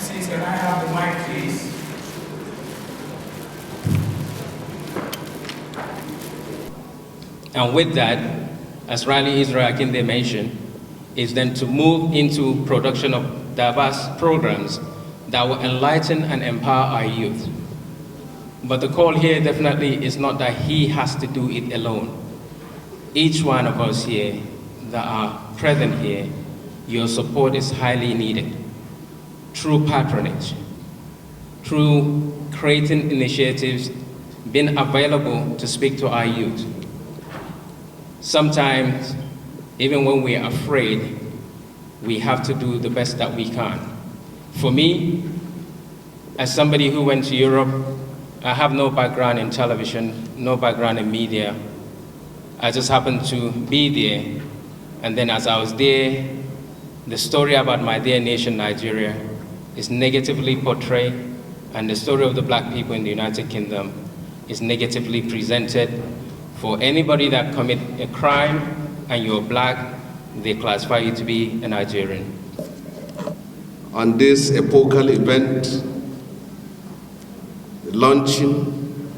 MCs, can I have the mic, please? And with that, as Riley Israel Akinde mentioned, is then to move into production of diverse programs that will enlighten and empower our youth. But the call here definitely is not that he has to do it alone. Each one of us here that are present here, your support is highly needed. Through patronage, through creating initiatives, being available to speak to our youth. Sometimes, even when we are afraid, we have to do the best that we can. For me, as somebody who went to Europe, I have no background in television, no background in media. I just happened to be there. And then as I was there, the story about my dear nation, Nigeria, is negatively portrayed, and the story of the black people in the United Kingdom is negatively presented. For anybody that commit a crime and you're black, they classify you to be a Nigerian. On this epochal event, the launching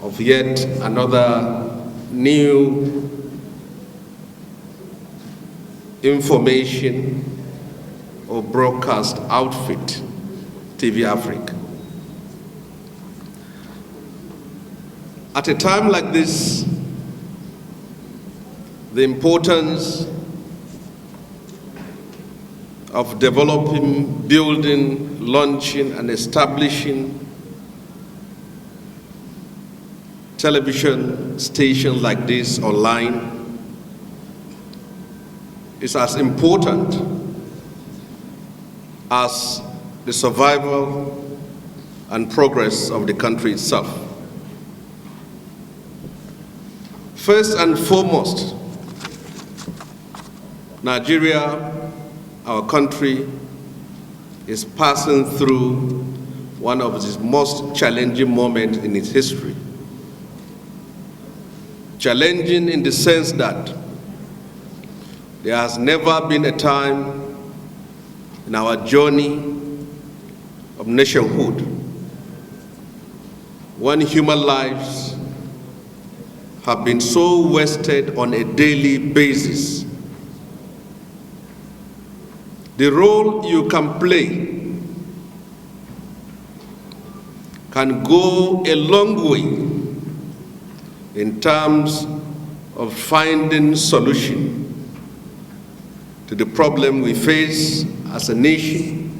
of yet another new information or broadcast outfit, TV Afrik. At a time like this, the importance of developing, building, launching, and establishing television stations like this online is as important as the survival and progress of the country itself. First and foremost, Nigeria, our country, is passing through one of its most challenging moments in its history. Challenging in the sense that there has never been a time in our journey of nationhood when human lives have been so wasted on a daily basis. The role you can play can go a long way in terms of finding solution to the problem we face as a nation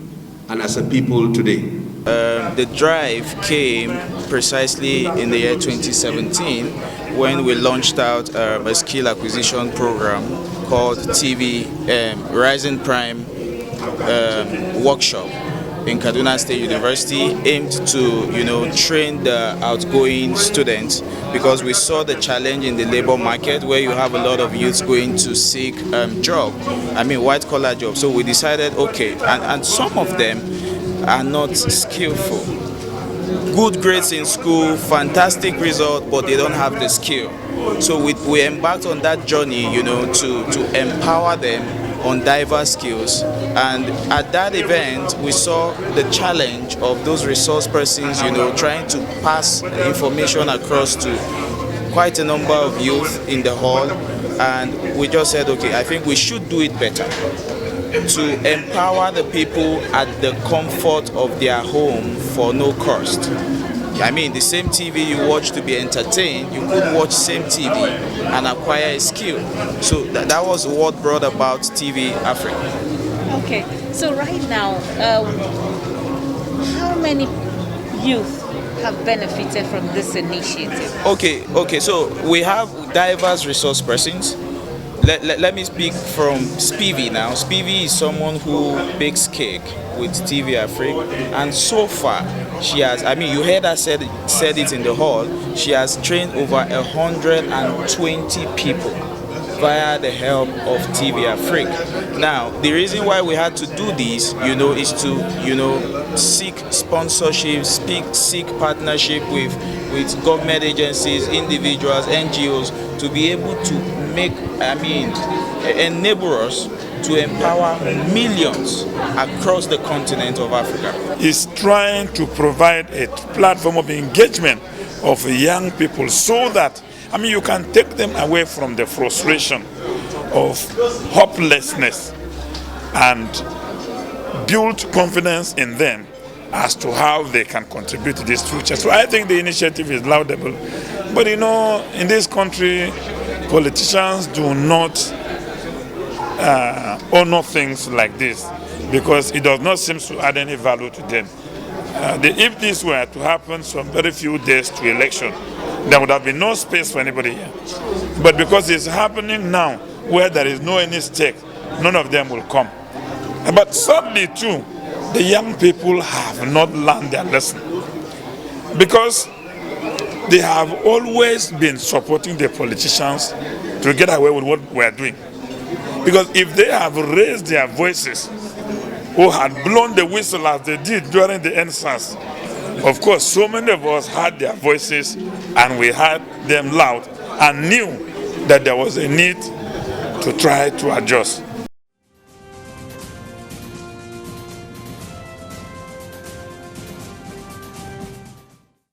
and as a people today. The drive came precisely in the year 2017 when we launched out a skill acquisition program called TV Rising Prime Workshop in Kaduna State University, aimed to train the outgoing students, because we saw the challenge in the labor market where you have a lot of youths going to seek white collar jobs. So we decided, okay, and some of them are not skillful. Good grades in school, fantastic result, but they don't have the skill. So we embarked on that journey, to empower them on diverse skills. And at that event, we saw the challenge of those resource persons, trying to pass information across to quite a number of youth in the hall. And we just said, okay, I think we should do it better, to empower the people at the comfort of their home for no cost. I mean, the same TV you watch to be entertained, you could watch same TV and acquire a skill. So that was what brought about TV Afrik. Okay, so right now, how many youth have benefited from this initiative? Okay, so we have diverse resource persons. Let me speak from Spivy now. Spivy is someone who bakes cake with TV Afrik, and so far she has, you heard her said it in the hall, she has trained over 120 people via the help of TV Afrik. Now, the reason why we had to do this, is to seek sponsorship, seek partnership with government agencies, individuals, NGOs, to be able to enable us to empower millions across the continent of Africa. Is trying to provide a platform of engagement of young people so that, you can take them away from the frustration of hopelessness and build confidence in them as to how they can contribute to this future. So I think the initiative is laudable. But in this country, politicians do not honor things like this because it does not seem to add any value to them. If this were to happen some very few days to election, there would have been no space for anybody here. But because it's happening now, where there is no any stake, none of them will come. But sadly too, the young people have not learned their lesson because they have always been supporting the politicians to get away with what we are doing. Because if they have raised their voices or had blown the whistle as they did during the NSAS, of course, so many of us had their voices and we had them loud and knew that there was a need to try to adjust.